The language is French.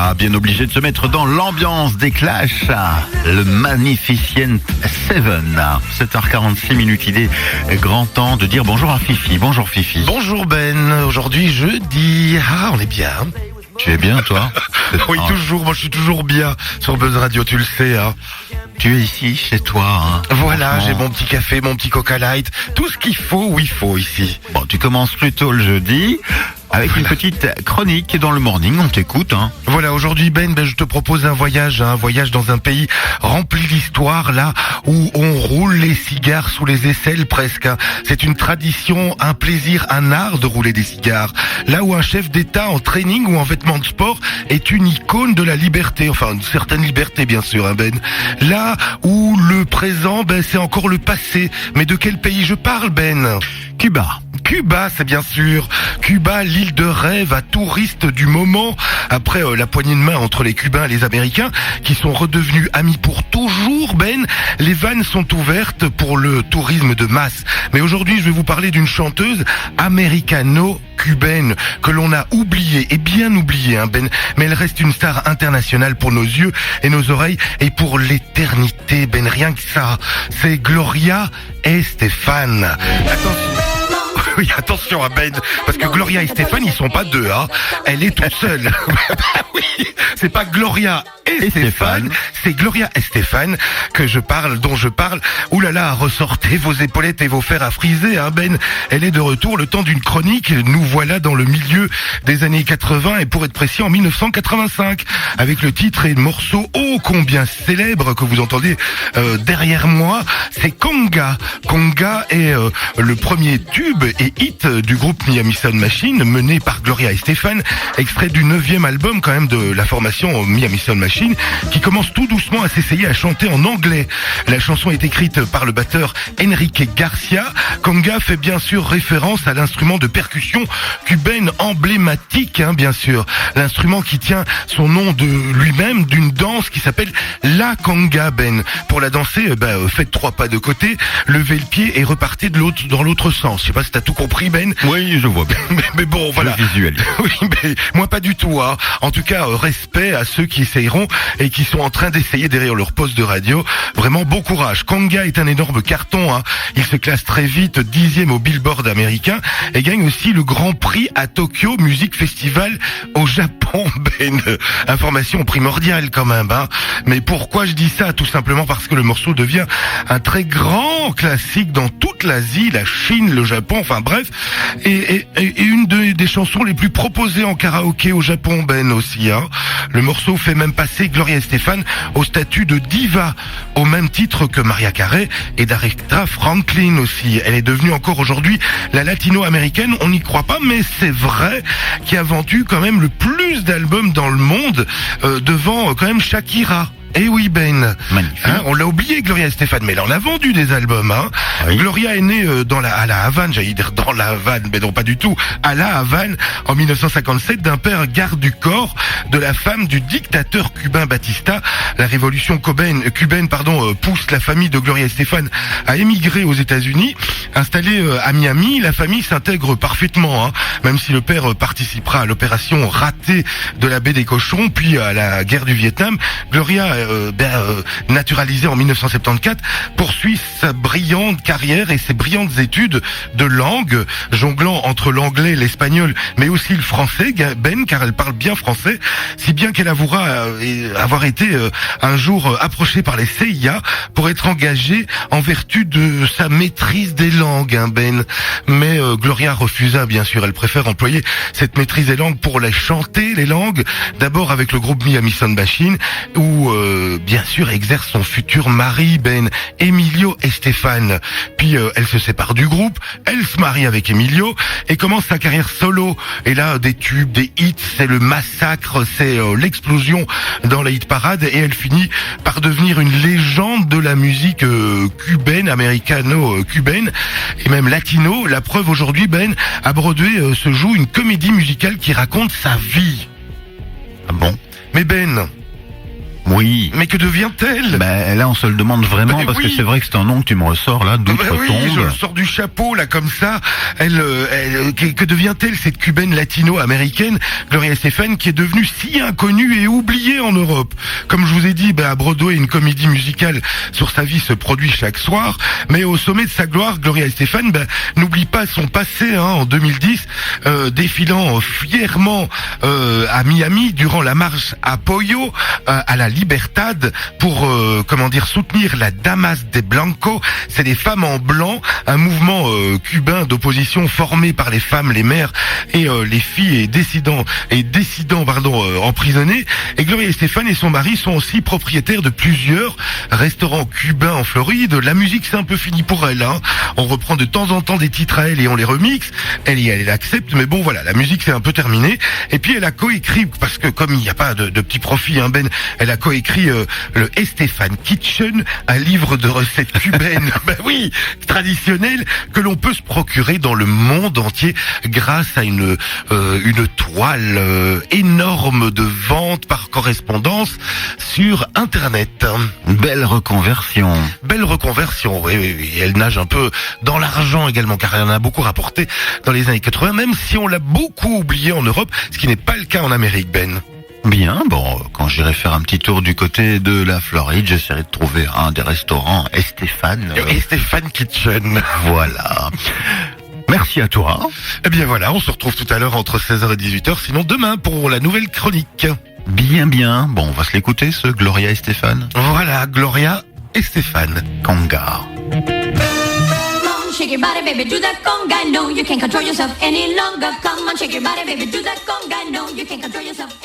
Ah, bien obligé de se mettre dans l'ambiance des Clash. Le Magnificent Seven. 7h46 minutes, il est grand temps de dire bonjour à Fifi. Bonjour Fifi. Bonjour Ben, aujourd'hui jeudi. Ah, on est bien. Tu es bien toi? Oui, toujours, moi je suis toujours bien sur Buzz Radio, tu le sais. Hein. Tu es ici, chez toi. Hein. Voilà, j'ai mon petit café, mon petit Coca Light, tout ce qu'il faut où il faut ici. Bon, tu commences plutôt le jeudi avec une petite chronique dans le morning, on t'écoute. Hein. Voilà, aujourd'hui Ben, je te propose un voyage dans un pays rempli d'histoire, là où on roule les cigares sous les aisselles presque. Hein. C'est une tradition, un plaisir, un art de rouler des cigares. Là où un chef d'État en training ou en vêtements de sport est une icône de la liberté, enfin une certaine liberté bien sûr, hein, Ben. Là où le présent, c'est encore le passé. Mais de quel pays je parle, Ben? Cuba, c'est bien sûr. Cuba, l'île de rêve à touristes du moment. Après la poignée de main entre les Cubains et les Américains, qui sont redevenus amis pour toujours, Ben, les vannes sont ouvertes pour le tourisme de masse. Mais aujourd'hui, je vais vous parler d'une chanteuse américano-cubaine que l'on a oubliée, et bien oubliée, hein, Ben. Mais elle reste une star internationale pour nos yeux et nos oreilles, et pour l'éternité, Ben. Rien que ça. C'est Gloria Estefan. Oui, attention à Ben, parce que Gloria et Stéphane, ils sont pas deux, hein. Elle est toute seule. Oui, c'est pas Gloria et Stéphane, c'est Gloria et Stéphane dont je parle. Ouh là là, ressortez vos épaulettes et vos fers à friser, hein, Ben. Elle est de retour le temps d'une chronique. Nous voilà dans le milieu des années 80 et pour être précis en 1985, avec le titre et le morceau ô combien célèbre que vous entendez derrière moi. C'est Conga. Conga est le premier tube et hit du groupe Miami Sound Machine, mené par Gloria et Stéphane, extrait du 9e album quand même de la formation Miami Sound Machine, qui commence tout doucement à s'essayer à chanter en anglais. La chanson est écrite par le batteur Enrique Garcia. Conga fait bien sûr référence à l'instrument de percussion cubaine emblématique, hein, bien sûr. L'instrument qui tient son nom de lui-même, d'une danse qui s'appelle la conga, Ben. Pour la danser, faites 3 pas de côté, levez le pied et repartez dans l'autre sens. Je sais pas si t'as tout compris, Ben. Oui, je vois bien. Mais bon, voilà. Visuel. Oui, mais moi pas du tout, hein. En tout cas, respect à ceux qui essayeront et qui sont en train d'essayer derrière leur poste de radio. Vraiment bon courage. Conga est un énorme carton, hein. Il se classe très vite 10e au Billboard américain et gagne aussi le Grand Prix à Tokyo Music Festival au Japon, Ben. Information primordiale quand même, hein. Mais pourquoi je dis ça? Tout simplement parce que le morceau devient un très grand classique dans toute l'Asie, la Chine, le Japon, enfin bref, et une des chansons les plus proposées en karaoké au Japon, Ben, aussi, hein. Le morceau fait même passer Gloria Estefan au statut de diva, au même titre que Mariah Carey et d'Aretha Franklin aussi. Elle est devenue encore aujourd'hui la latino-américaine, on n'y croit pas, mais c'est vrai, qui a vendu quand même le plus d'albums dans le monde, devant quand même Shakira. Eh oui, Ben. Magnifique. Hein, on l'a oublié, Gloria Estefan, mais elle en a vendu des albums. Hein. Oui. Gloria est née à la Havane, j'allais dire dans la Havane, mais non pas du tout, à la Havane, en 1957, d'un père garde du corps de la femme du dictateur cubain Batista. La révolution cubaine, pousse la famille de Gloria Estefan à émigrer aux États-Unis. Installée à Miami, la famille s'intègre parfaitement, hein, même si le père participera à l'opération ratée de la baie des Cochons, puis à la guerre du Vietnam. Gloria naturalisée en 1974, poursuit sa brillante carrière et ses brillantes études de langue, jonglant entre l'anglais, l'espagnol, mais aussi le français, Ben, car elle parle bien français, si bien qu'elle avouera avoir été un jour approchée par les CIA pour être engagée en vertu de sa maîtrise des langues, hein, Ben. Mais Gloria refusa, bien sûr, elle préfère employer cette maîtrise des langues pour les chanter, les langues, d'abord avec le groupe Miami Sound Machine, où bien sûr exerce son futur mari, Ben, Emilio Estefan. Puis elle se sépare du groupe, elle se marie avec Emilio et commence sa carrière solo. Et là, des tubes, des hits, c'est le massacre, c'est l'explosion dans la hit parade, et elle finit par devenir une légende de la musique cubaine, américano-cubaine et même latino. La preuve aujourd'hui, Ben, à Broadway se joue une comédie musicale qui raconte sa vie. Ah bon? Mais Ben, Oui. Mais que devient-elle? Ben, là, on se le demande vraiment, parce que c'est vrai que c'est un nom que tu me ressors, là, d'outre-tombe. Oui, je le sors du chapeau, là, comme ça. Que devient-elle, cette cubaine latino-américaine, Gloria Estefan, qui est devenue si inconnue et oubliée en Europe? Comme je vous ai dit, à Broadway, une comédie musicale sur sa vie se produit chaque soir, mais au sommet de sa gloire, Gloria Estefan, n'oublie pas son passé, en 2010, défilant fièrement à Miami durant la marche Apoyo à la Libertad pour soutenir la Damas de Blanco. C'est les femmes en blanc, un mouvement cubain d'opposition formé par les femmes, les mères et les filles et dissidents emprisonnés. Et Gloria Estefan et son mari sont aussi propriétaires de plusieurs restaurants cubains en Floride. La musique, c'est un peu fini pour elle, On reprend de temps en temps des titres à elle et on les remixe. Elle accepte, mais bon voilà, la musique c'est un peu terminé. Et puis elle a coécrit, parce que comme il n'y a pas de petit profit, Ben, elle a coécrit le Estefan Kitchen, un livre de recettes cubaines, oui, traditionnelles, que l'on peut se procurer dans le monde entier grâce à une toile énorme de vente par correspondance sur Internet. Belle reconversion. Belle reconversion, oui. Elle nage un peu dans l'argent également, car elle en a beaucoup rapporté dans les années 80, même si on l'a beaucoup oublié en Europe, ce qui n'est pas le cas en Amérique, Ben. Bien, bon, quand j'irai faire un petit tour du côté de la Floride, j'essaierai de trouver un des restaurants Estefan. Estefan Kitchen. Voilà. Merci à toi. Eh bien voilà, on se retrouve tout à l'heure entre 16h et 18h, sinon demain pour la nouvelle chronique. Bien. Bon, on va se l'écouter, ce Gloria Estefan. Voilà, Gloria Estefan. Conga. Shake your body, baby, do that conga. No, you can't control yourself any longer. Come on, shake your body, baby, do that conga. No, you can't control yourself.